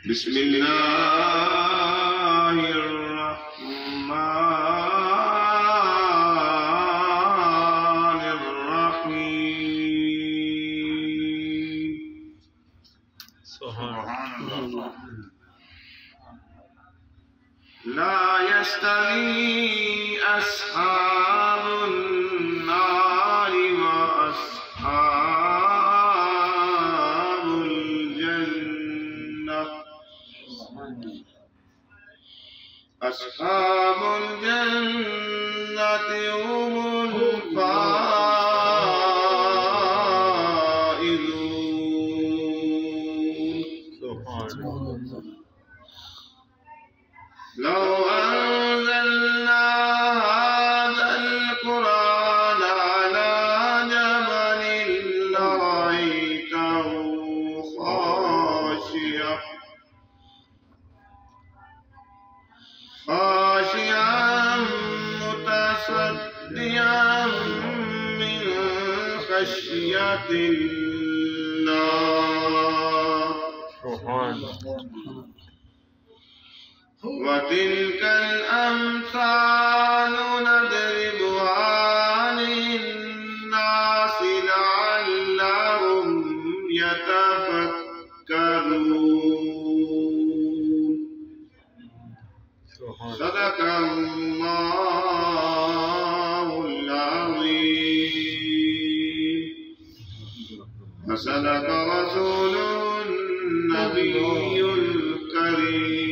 بسم الله الرحمن الرحيم. سبحان الله. لا يستوي أصحاب النار وأصحاب الجنة. أصحاب الجنة هم الفائزون. لو أنزلنا هذا القرآن على جبل لرأيته خاشعا متصدعا من خشية الله. وتلك الأمثال نضربها للناس لعلهم يتفكرون. صدق الله العظيم وصدق رسوله النبي الكريم.